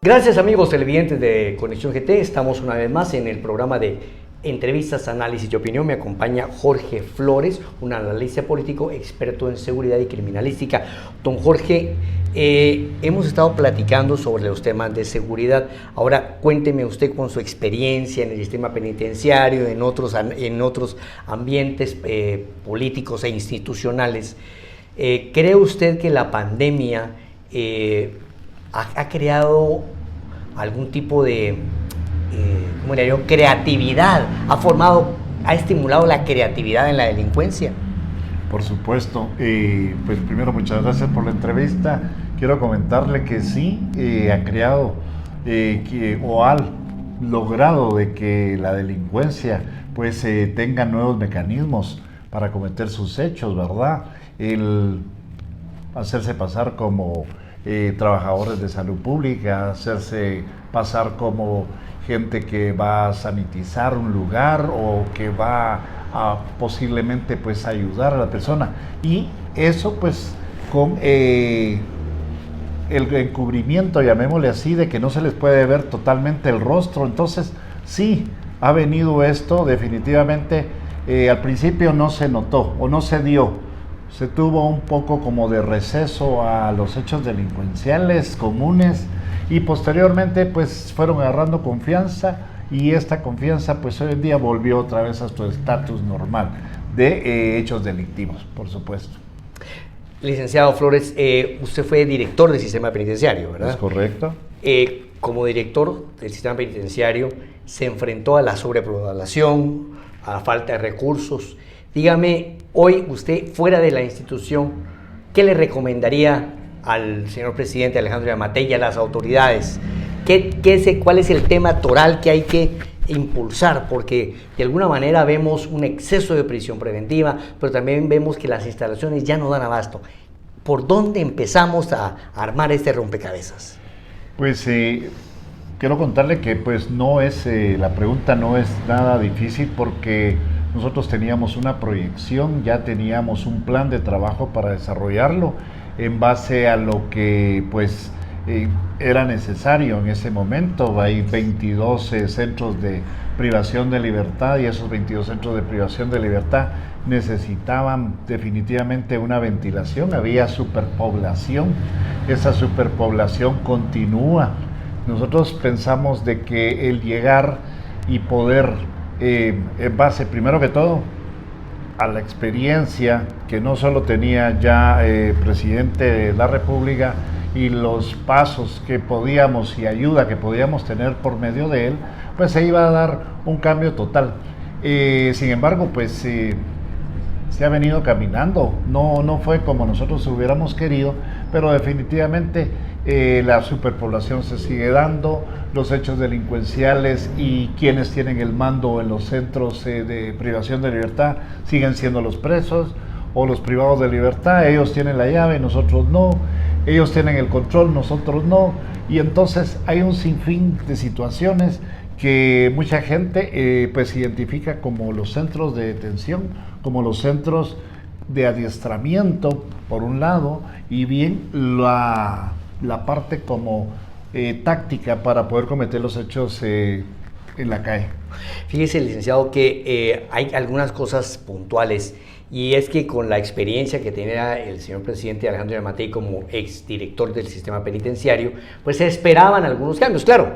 Gracias amigos televidentes de Conexión GT, estamos una vez más en el programa de entrevistas, análisis y opinión. Me acompaña Jorge Flores, un analista político experto en seguridad y criminalística. Don Jorge, hemos estado platicando sobre los temas de seguridad. Ahora cuénteme usted con su experiencia en el sistema penitenciario, en otros ambientes políticos e institucionales. ¿Cree usted que la pandemia ha creado algún tipo de creatividad, ha estimulado la creatividad en la delincuencia? Por supuesto. Pues primero, muchas gracias por la entrevista. Quiero comentarle que sí, ha creado o ha logrado de que la delincuencia pues tenga nuevos mecanismos para cometer sus hechos, ¿verdad? El hacerse pasar como trabajadores de salud pública, hacerse pasar como gente que va a sanitizar un lugar o que va a posiblemente pues ayudar a la persona, y eso pues con el encubrimiento, llamémosle así, de que no se les puede ver totalmente el rostro. Entonces sí, ha venido esto definitivamente. Al principio no se notó o no se dio. Se tuvo un poco como de receso a los hechos delincuenciales comunes y posteriormente pues fueron agarrando confianza, y esta confianza pues hoy en día volvió otra vez a su estatus normal de hechos delictivos, por supuesto. Licenciado Flores, usted fue director del sistema penitenciario, ¿verdad? Es correcto. Como director del sistema penitenciario se enfrentó a la sobrepoblación, a la falta de recursos. Dígame, hoy usted fuera de la institución, ¿qué le recomendaría al señor presidente Alejandro Yamatei y a las autoridades? ¿Cuál es el tema toral que hay que impulsar? Porque de alguna manera vemos un exceso de prisión preventiva, pero también vemos que las instalaciones ya no dan abasto. ¿Por dónde empezamos a armar este rompecabezas? Pues quiero contarle que pues no es, la pregunta no es nada difícil, porque nosotros teníamos una proyección, ya teníamos un plan de trabajo para desarrollarlo en base a lo que pues era necesario en ese momento. Hay 22 centros de privación de libertad, y esos 22 centros de privación de libertad necesitaban definitivamente una ventilación. Había superpoblación, esa superpoblación continúa. Nosotros pensamos de que el llegar y poder, en base primero que todo a la experiencia que no solo tenía ya presidente de la República, y los pasos que podíamos y ayuda que podíamos tener por medio de él, pues se iba a dar un cambio total. Sin embargo, pues se ha venido caminando, no fue como nosotros hubiéramos querido, pero definitivamente la superpoblación se sigue dando, los hechos delincuenciales y quienes tienen el mando en los centros de privación de libertad siguen siendo los presos o los privados de libertad. Ellos tienen la llave, nosotros no. Ellos tienen el control, nosotros no. Y entonces hay un sinfín de situaciones que mucha gente pues identifica como los centros de detención, como los centros de adiestramiento, por un lado, y bien la parte como táctica para poder cometer los hechos en la calle. Fíjese, licenciado, que hay algunas cosas puntuales, y es que con la experiencia que tenía el señor presidente Alejandro Yamatei como exdirector del sistema penitenciario, pues se esperaban algunos cambios. Claro,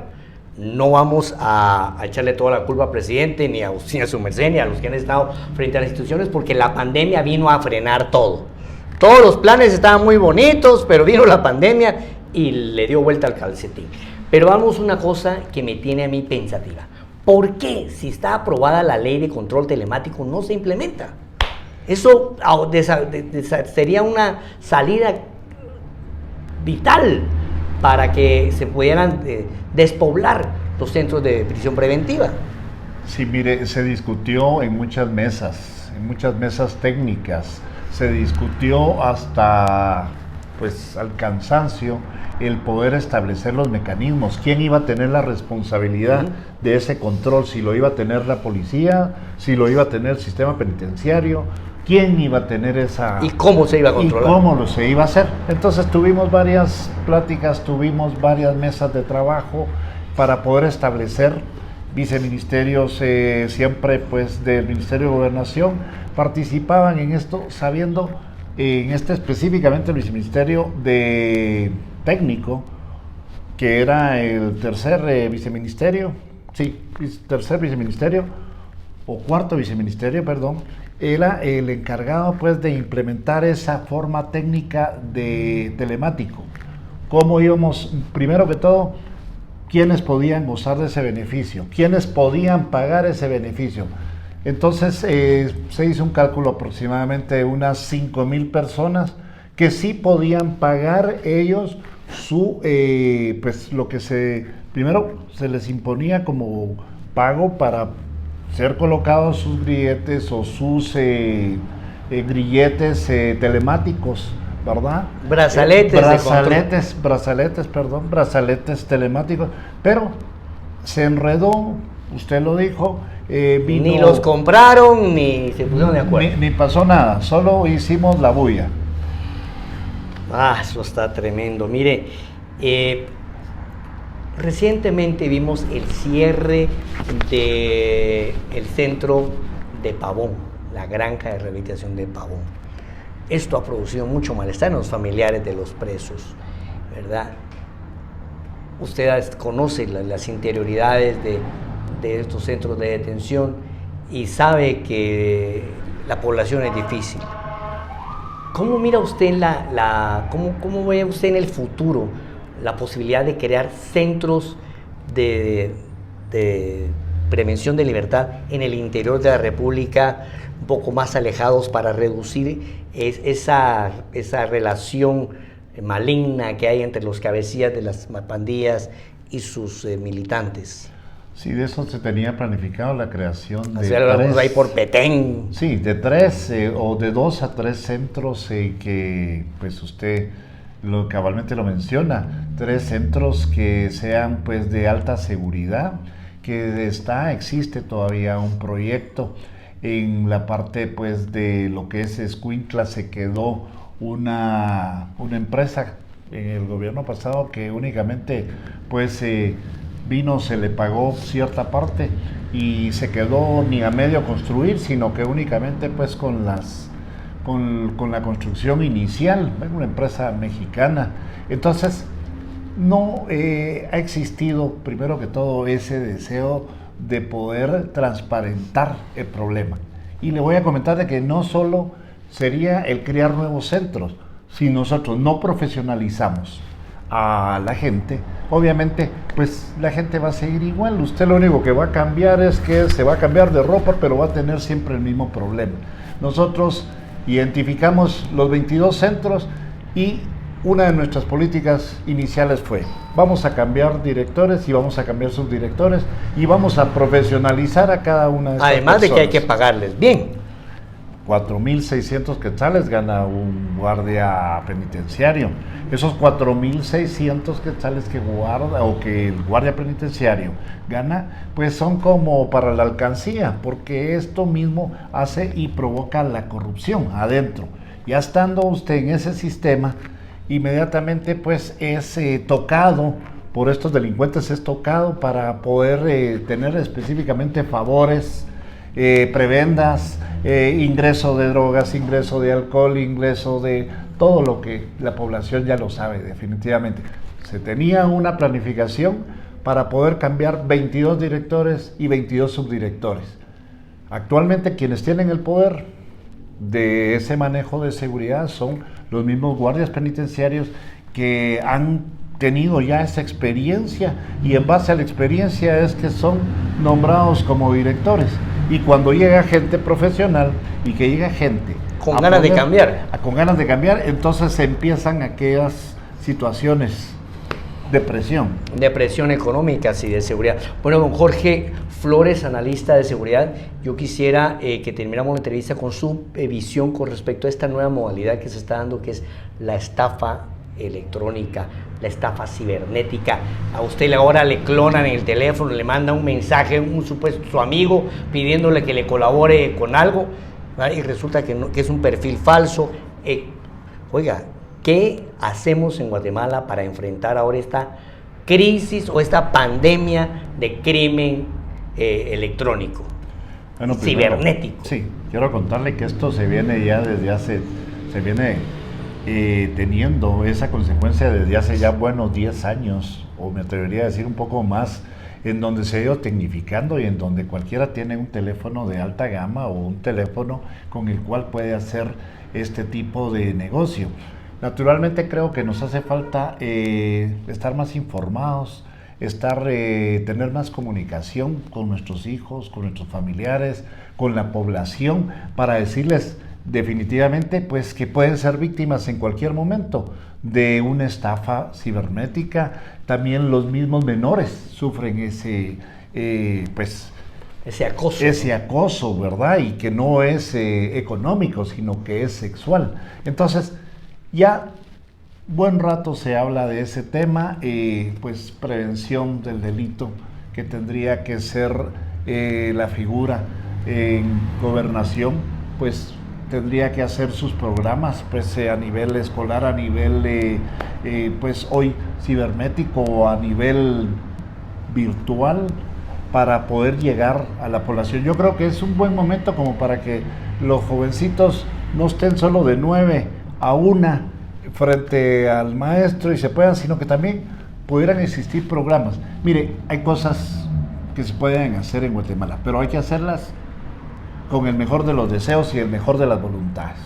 no vamos a echarle toda la culpa al presidente, ni a su merced, ni a los que han estado frente a las instituciones, porque la pandemia vino a frenar todo. Todos los planes estaban muy bonitos, pero vino la pandemia y le dio vuelta al calcetín. Pero vamos a una cosa que me tiene a mí pensativa. ¿Por qué, si está aprobada la ley de control telemático, no se implementa? Eso sería una salida vital para que se pudieran despoblar los centros de prisión preventiva. Sí, mire, se discutió en muchas mesas técnicas, se discutió hasta pues al cansancio el poder establecer los mecanismos, quién iba a tener la responsabilidad de ese control, si lo iba a tener la policía, si lo iba a tener el sistema penitenciario, quién iba a tener esa... ¿Y cómo se iba a controlar? Y cómo se iba a hacer. Entonces tuvimos varias pláticas, tuvimos varias mesas de trabajo para poder establecer viceministerios, siempre pues del Ministerio de Gobernación participaban en esto, sabiendo en este específicamente el viceministerio de técnico, que era el tercer viceministerio, sí, tercer viceministerio, o cuarto viceministerio, perdón, era el encargado pues de implementar esa forma técnica de telemático. ¿Cómo íbamos, primero que todo, quiénes podían gozar de ese beneficio, quiénes podían pagar ese beneficio? Entonces se hizo un cálculo aproximadamente de unas 5,000 personas que sí podían pagar ellos su, pues lo que primero se les imponía como pago para ser colocados sus grilletes o sus grilletes telemáticos, ¿verdad? Brazaletes telemáticos, pero se enredó, usted lo dijo, ni los compraron ni se pusieron de acuerdo. Ni pasó nada, solo hicimos la bulla. Eso está tremendo. Mire, recientemente vimos el cierre del centro de Pavón, la granja de rehabilitación de Pavón. Esto ha producido mucho malestar en los familiares de los presos, ¿verdad? Usted conoce las interioridades de estos centros de detención y sabe que la población es difícil. ¿Cómo mira usted cómo ve usted en el futuro la posibilidad de crear centros de prevención de libertad en el interior de la República, un poco más alejados, para reducir esa relación maligna que hay entre los cabecillas de las pandillas y sus militantes? Sí, de eso se tenía planificado la creación de tres, ahí por Petén. Sí, de 3 o de 2 a 3 centros que pues usted cabalmente lo menciona, 3 centros que sean pues de alta seguridad, que existe todavía un proyecto en la parte pues de lo que es Escuintla. Se quedó una empresa en el gobierno pasado que únicamente pues se le pagó cierta parte y se quedó ni a medio construir, sino que únicamente pues con la construcción inicial, una empresa mexicana. Entonces no ha existido, primero que todo, ese deseo de poder transparentar el problema. Y le voy a comentar de que no solo sería el crear nuevos centros, si nosotros no profesionalizamos a la gente, obviamente pues la gente va a seguir igual. Usted lo único que va a cambiar es que se va a cambiar de ropa, pero va a tener siempre el mismo problema. Nosotros identificamos los 22 centros y una de nuestras políticas iniciales fue: vamos a cambiar directores y vamos a cambiar subdirectores y vamos a profesionalizar a cada una de estas Además personas. de que hay que pagarles bien. 4,600 quetzales gana un guardia penitenciario. Esos 4,600 quetzales que guarda o que el guardia penitenciario gana, pues son como para la alcancía, porque esto mismo hace y provoca la corrupción adentro. Ya estando usted en ese sistema, inmediatamente pues es tocado por estos delincuentes, es tocado para poder tener específicamente favores, prebendas, ingreso de drogas, ingreso de alcohol, ingreso de todo lo que la población ya lo sabe definitivamente. Se tenía una planificación para poder cambiar 22 directores y 22 subdirectores. Actualmente quienes tienen el poder de ese manejo de seguridad son los mismos guardias penitenciarios que han tenido ya esa experiencia, y en base a la experiencia es que son nombrados como directores. Y cuando llega gente profesional y que llega gente con ganas de cambiar, entonces se empiezan aquellas situaciones de presión económica y de seguridad. Bueno, don Jorge Flores, analista de seguridad, yo quisiera que termináramos la entrevista con su visión con respecto a esta nueva modalidad que se está dando, que es la estafa electrónica, la estafa cibernética. A usted ahora le clonan en el teléfono, le manda un mensaje, su amigo, pidiéndole que le colabore con algo. ¿verdad? Y resulta que, no, que es un perfil falso. Oiga, ¿qué hacemos en Guatemala para enfrentar ahora esta crisis o esta pandemia de crimen electrónico, bueno, cibernético? Sí, quiero contarle que esto se viene ya se viene teniendo esa consecuencia desde hace ya buenos 10 años, o me atrevería a decir un poco más, en donde se ha ido tecnificando y en donde cualquiera tiene un teléfono de alta gama o un teléfono con el cual puede hacer este tipo de negocio. Naturalmente creo que nos hace falta estar más informados, tener más comunicación con nuestros hijos, con nuestros familiares, con la población, para decirles definitivamente pues que pueden ser víctimas en cualquier momento de una estafa cibernética. También los mismos menores sufren ese acoso, ¿verdad? Y que no es económico, sino que es sexual. Entonces, ya buen rato se habla de ese tema, pues prevención del delito, que tendría que ser la figura en gobernación, pues tendría que hacer sus programas pues a nivel escolar, a nivel pues hoy cibernético o a nivel virtual, para poder llegar a la población. Yo creo que es un buen momento como para que los jovencitos no estén solo de 9 a 1 frente al maestro y se puedan, sino que también pudieran existir programas. Mire, hay cosas que se pueden hacer en Guatemala, pero hay que hacerlas con el mejor de los deseos y el mejor de las voluntades.